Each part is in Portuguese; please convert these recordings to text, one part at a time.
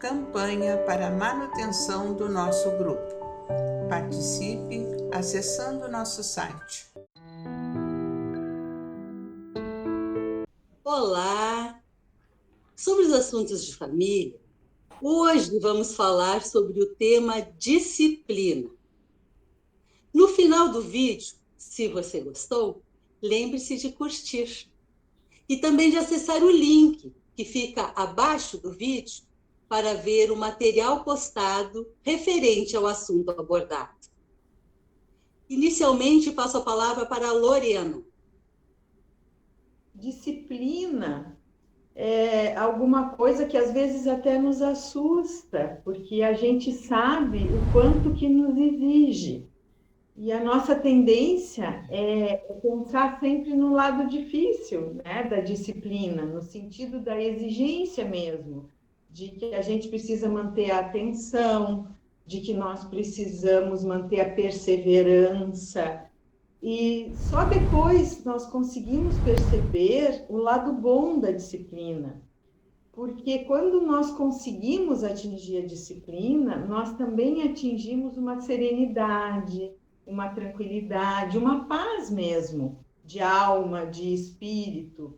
campanha para a manutenção do nosso grupo. Participe acessando nosso site. Olá! Sobre os assuntos de família, hoje vamos falar sobre o tema disciplina. No final do vídeo, se você gostou, lembre-se de curtir e também de acessar o link que fica abaixo do vídeo para ver o material postado referente ao assunto abordado. Inicialmente, passo a palavra para a Lorena. Disciplina é alguma coisa que às vezes até nos assusta, porque a gente sabe o quanto que nos exige. E a nossa tendência é pensar sempre no lado difícil, né, da disciplina, no sentido da exigência mesmo, de que a gente precisa manter a atenção, de que nós precisamos manter a perseverança. E só depois nós conseguimos perceber o lado bom da disciplina. Porque quando nós conseguimos atingir a disciplina, nós também atingimos uma serenidade, uma tranquilidade, uma paz mesmo, de alma, de espírito.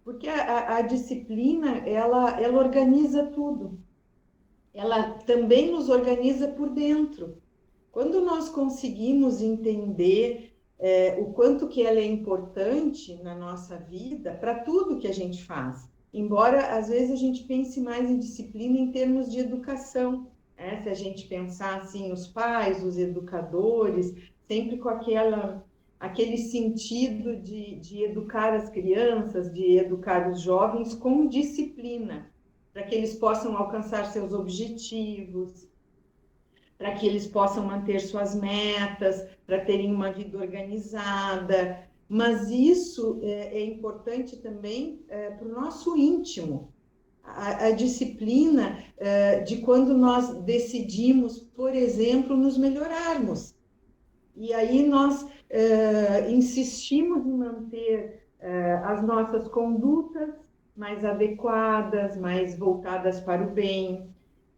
Porque a disciplina, ela organiza tudo. Ela também nos organiza por dentro. Quando nós conseguimos entender o quanto que ela é importante na nossa vida, para tudo que a gente faz, embora às vezes a gente pense mais em disciplina em termos de educação, né? Se a gente pensar assim, os pais, os educadores, sempre com aquele sentido de educar as crianças, de educar os jovens com disciplina, para que eles possam alcançar seus objetivos, para que eles possam manter suas metas, para terem uma vida organizada. Mas isso é importante também para o nosso íntimo. A disciplina de quando nós decidimos, por exemplo, nos melhorarmos. E aí nós insistimos em manter as nossas condutas mais adequadas, mais voltadas para o bem,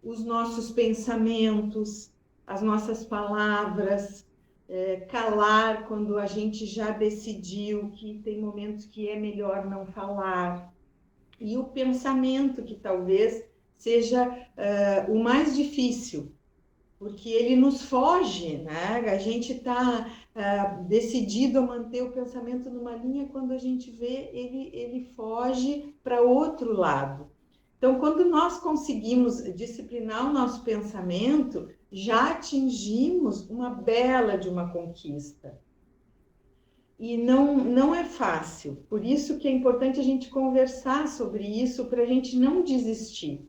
os nossos pensamentos, as nossas palavras, calar quando a gente já decidiu que tem momentos que é melhor não falar. E o pensamento, que talvez seja o mais difícil, porque ele nos foge, né? A gente está decidido a manter o pensamento numa linha, quando a gente vê, ele foge para outro lado. Então, quando nós conseguimos disciplinar o nosso pensamento, já atingimos uma bela de uma conquista. E não é fácil, por isso que é importante a gente conversar sobre isso, para a gente não desistir.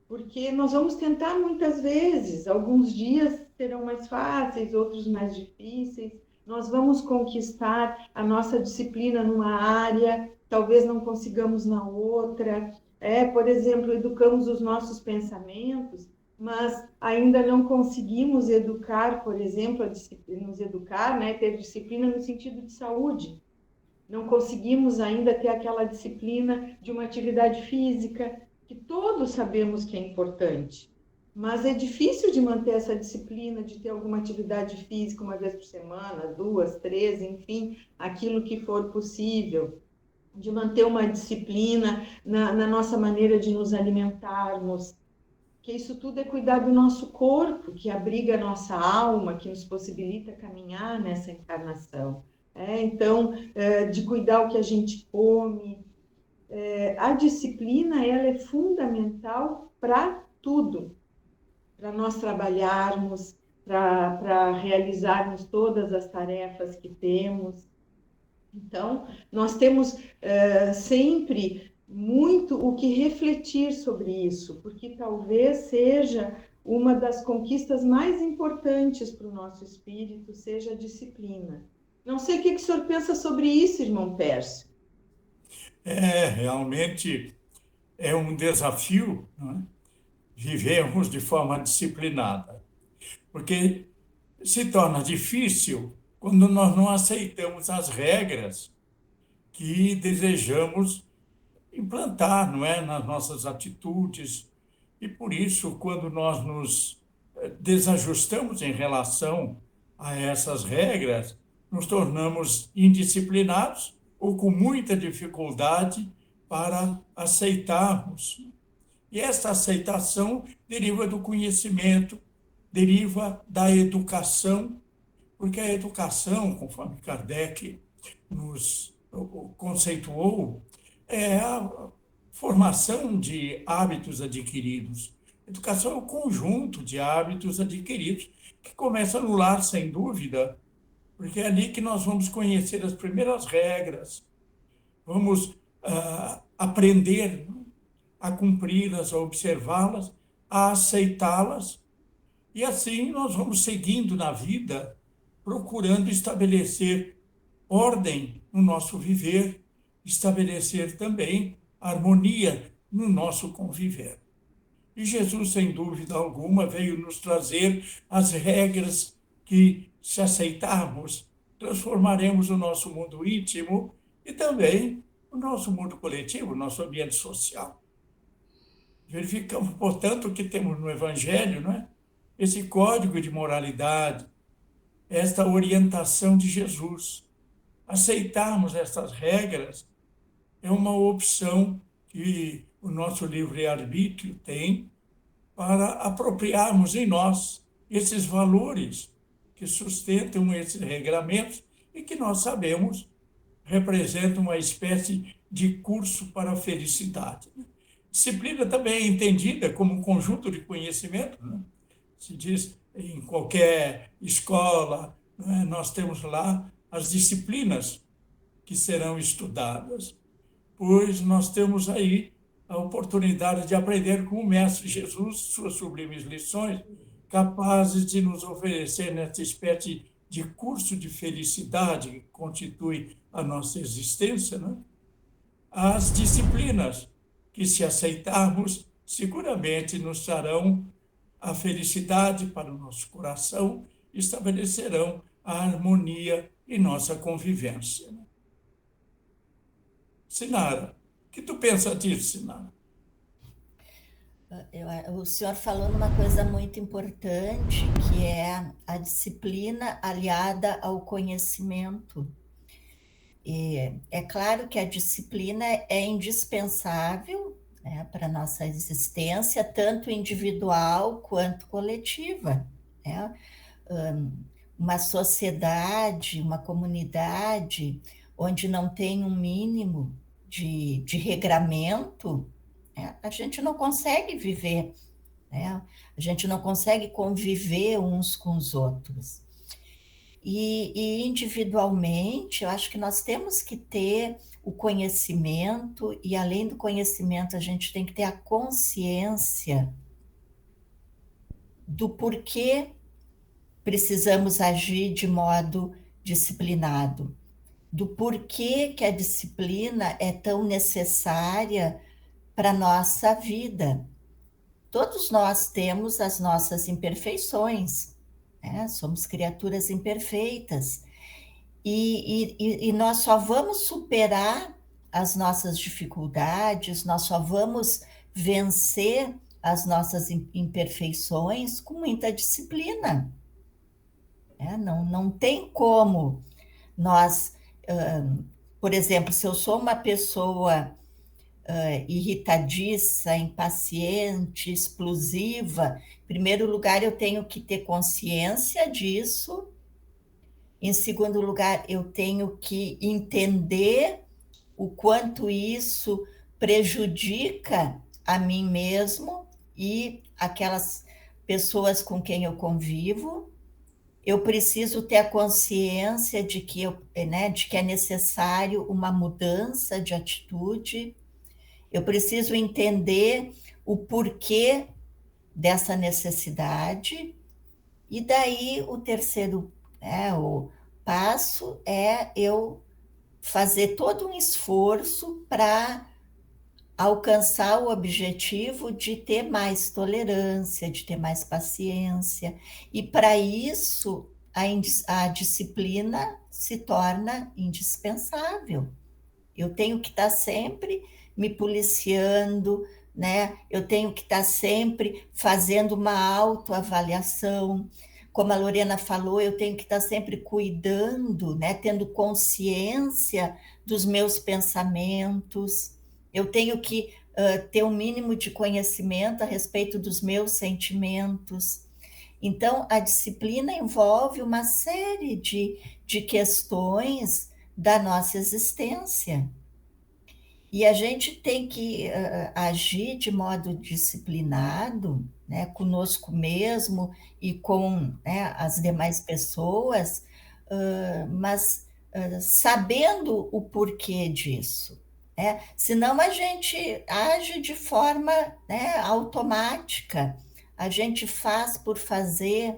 Porque nós vamos tentar muitas vezes, alguns dias serão mais fáceis, outros mais difíceis. Nós vamos conquistar a nossa disciplina numa área, talvez não consigamos na outra. Por exemplo, educamos os nossos pensamentos, mas ainda não conseguimos educar, por exemplo, nos educar, né, ter disciplina no sentido de saúde. Não conseguimos ainda ter aquela disciplina de uma atividade física, que todos sabemos que é importante. Mas é difícil de manter essa disciplina, de ter alguma atividade física uma vez por semana, 2, 3, enfim, aquilo que for possível. De manter uma disciplina na nossa maneira de nos alimentarmos, que isso tudo é cuidar do nosso corpo, que abriga a nossa alma, que nos possibilita caminhar nessa encarnação. Então, de cuidar o que a gente come. A disciplina, ela é fundamental para tudo, para nós trabalharmos, para realizarmos todas as tarefas que temos. Então, nós temos sempre muito o que refletir sobre isso, porque talvez seja uma das conquistas mais importantes para o nosso espírito, seja a disciplina. Não sei o que o senhor pensa sobre isso, irmão Pércio. Realmente é um desafio, não é? Vivermos de forma disciplinada, porque se torna difícil quando nós não aceitamos as regras que desejamos implantar, não é, nas nossas atitudes, E por isso, quando nós nos desajustamos em relação a essas regras, nos tornamos indisciplinados ou com muita dificuldade para aceitarmos. E essa aceitação deriva do conhecimento, deriva da educação, porque a educação, conforme Kardec nos conceituou, é a formação de hábitos adquiridos. Educação é o conjunto de hábitos adquiridos que começa no lar, sem dúvida, porque é ali que nós vamos conhecer as primeiras regras, vamos aprender a cumpri-las, a observá-las, a aceitá-las, e assim nós vamos seguindo na vida, procurando estabelecer ordem no nosso viver, estabelecer também harmonia no nosso conviver. E Jesus, sem dúvida alguma, veio nos trazer as regras que, se aceitarmos, transformaremos o nosso mundo íntimo e também o nosso mundo coletivo, o nosso ambiente social. Verificamos, portanto, que temos no Evangelho, não é? Esse código de moralidade, esta orientação de Jesus. Aceitarmos essas regras é uma opção que o nosso livre-arbítrio tem para apropriarmos em nós esses valores que sustentam esses regramentos e que nós sabemos representam uma espécie de curso para a felicidade. Disciplina também é entendida como um conjunto de conhecimento, né? Se diz em qualquer escola, né, nós temos lá as disciplinas que serão estudadas, pois nós temos aí a oportunidade de aprender com o Mestre Jesus suas sublimes lições, capazes de nos oferecer nessa espécie de curso de felicidade que constitui a nossa existência, né? As disciplinas que, se aceitarmos, seguramente nos trarão a felicidade para o nosso coração e estabelecerão a harmonia em nossa convivência. Sinara, o que tu pensa disso, Sinara? O senhor falou numa coisa muito importante, que é a disciplina aliada ao conhecimento. E é claro que a disciplina é indispensável, né, para a nossa existência, tanto individual quanto coletiva, né? Uma sociedade, uma comunidade onde não tem um mínimo de regramento, né, a gente não consegue viver, né? A gente não consegue conviver uns com os outros. E individualmente, eu acho que nós temos que ter o conhecimento, e além do conhecimento, a gente tem que ter a consciência do porquê precisamos agir de modo disciplinado, do porquê que a disciplina é tão necessária para a nossa vida. Todos nós temos as nossas imperfeições, né? Somos criaturas imperfeitas, e nós só vamos superar as nossas dificuldades, nós só vamos vencer as nossas imperfeições com muita disciplina. Não tem como nós, por exemplo, se eu sou uma pessoa irritadiça, impaciente, explosiva, em primeiro lugar eu tenho que ter consciência disso, em segundo lugar eu tenho que entender o quanto isso prejudica a mim mesmo e aquelas pessoas com quem eu convivo. Eu preciso ter a consciência de que é necessário uma mudança de atitude. Eu preciso entender o porquê dessa necessidade. E daí o terceiro, o passo é eu fazer todo um esforço para alcançar o objetivo de ter mais tolerância, de ter mais paciência. E para isso, a disciplina se torna indispensável. Eu tenho que estar sempre me policiando, né? Eu tenho que estar sempre fazendo uma autoavaliação. Como a Lorena falou, eu tenho que estar sempre cuidando, né? Tendo consciência dos meus pensamentos. Eu tenho que ter um mínimo de conhecimento a respeito dos meus sentimentos. Então, a disciplina envolve uma série de questões da nossa existência. E a gente tem que agir de modo disciplinado, né, conosco mesmo e com, né, as demais pessoas, mas sabendo o porquê disso. Né? Senão a gente age de forma, né, automática, a gente faz por fazer.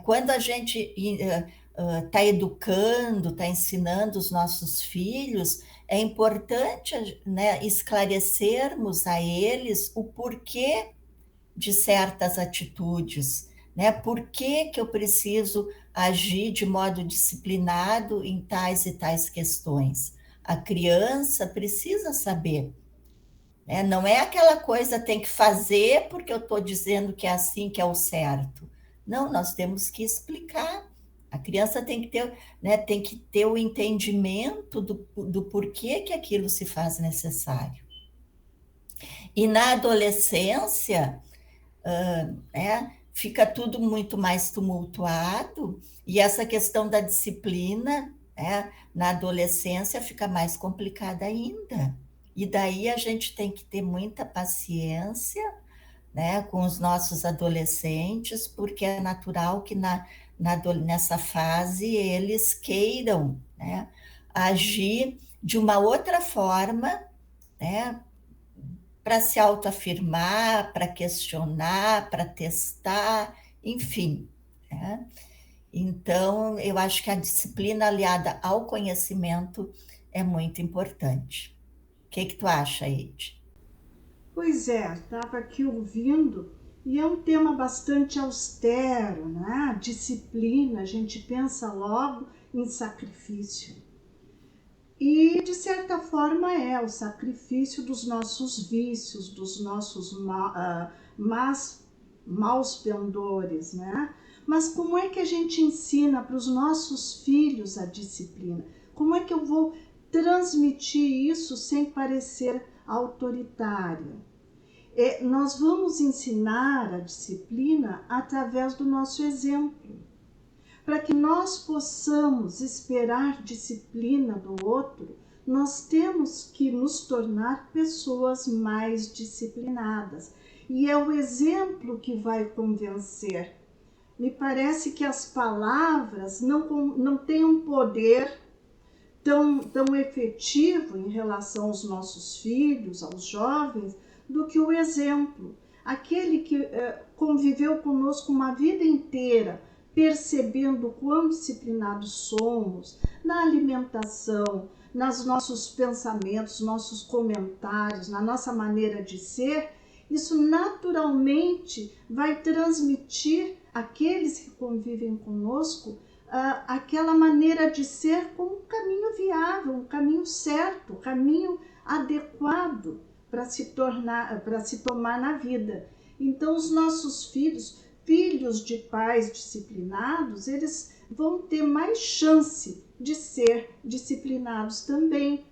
Quando a gente está educando, está ensinando os nossos filhos, é importante, né, esclarecermos a eles o porquê de certas atitudes, né? Por que eu preciso agir de modo disciplinado em tais e tais questões? A criança precisa saber. Né? Não é aquela coisa tem que fazer porque eu estou dizendo que é assim que é o certo. Não, nós temos que explicar. A criança tem que ter, né, tem que ter o entendimento do porquê que aquilo se faz necessário. E na adolescência, fica tudo muito mais tumultuado, e essa questão da disciplina, na adolescência fica mais complicada ainda. E daí a gente tem que ter muita paciência, né, com os nossos adolescentes, porque é natural que nessa fase eles queiram, né, agir de uma outra forma, né, para se autoafirmar, para questionar, para testar, enfim. Né? Então, eu acho que a disciplina aliada ao conhecimento é muito importante. O que tu acha, Eide? Pois é, estava aqui ouvindo, e é um tema bastante austero, né? Disciplina, a gente pensa logo em sacrifício. E, de certa forma, é o sacrifício dos nossos vícios, dos nossos maus pendores, né? Mas como é que a gente ensina para os nossos filhos a disciplina? Como é que eu vou transmitir isso sem parecer autoritária? Nós vamos ensinar a disciplina através do nosso exemplo. Para que nós possamos esperar disciplina do outro, nós temos que nos tornar pessoas mais disciplinadas. E é o exemplo que vai convencer. Me parece que as palavras não têm um poder tão efetivo em relação aos nossos filhos, aos jovens, do que o exemplo. Aquele que conviveu conosco uma vida inteira, percebendo quão disciplinados somos na alimentação, nos nossos pensamentos, nossos comentários, na nossa maneira de ser, isso naturalmente vai transmitir àqueles que convivem conosco aquela maneira de ser como um caminho viável, um caminho certo, um caminho adequado para se tomar na vida. Então, os nossos filhos de pais disciplinados, eles vão ter mais chance de ser disciplinados também,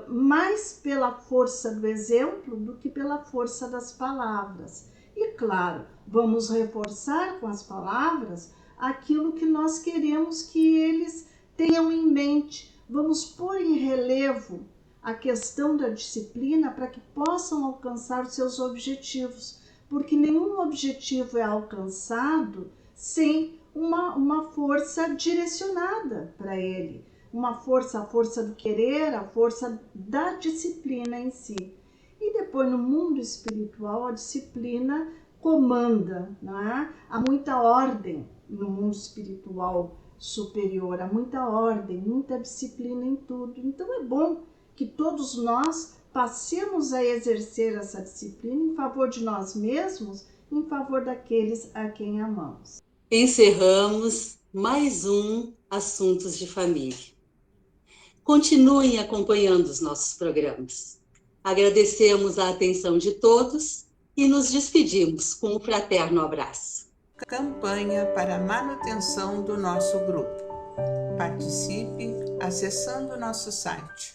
mais pela força do exemplo do que pela força das palavras. E claro, vamos reforçar com as palavras aquilo que nós queremos que eles tenham em mente. Vamos pôr em relevo a questão da disciplina para que possam alcançar os seus objetivos, porque nenhum objetivo é alcançado sem uma força direcionada para ele, a força do querer, a força da disciplina em si. E depois, no mundo espiritual, a disciplina comanda, não é? Há muita ordem no mundo espiritual superior, há muita ordem, muita disciplina em tudo. Então é bom que todos nós passemos a exercer essa disciplina em favor de nós mesmos, em favor daqueles a quem amamos. Encerramos mais um Assuntos de Família. Continuem acompanhando os nossos programas. Agradecemos a atenção de todos e nos despedimos com um fraterno abraço. Campanha para a manutenção do nosso grupo. Participe acessando nosso site.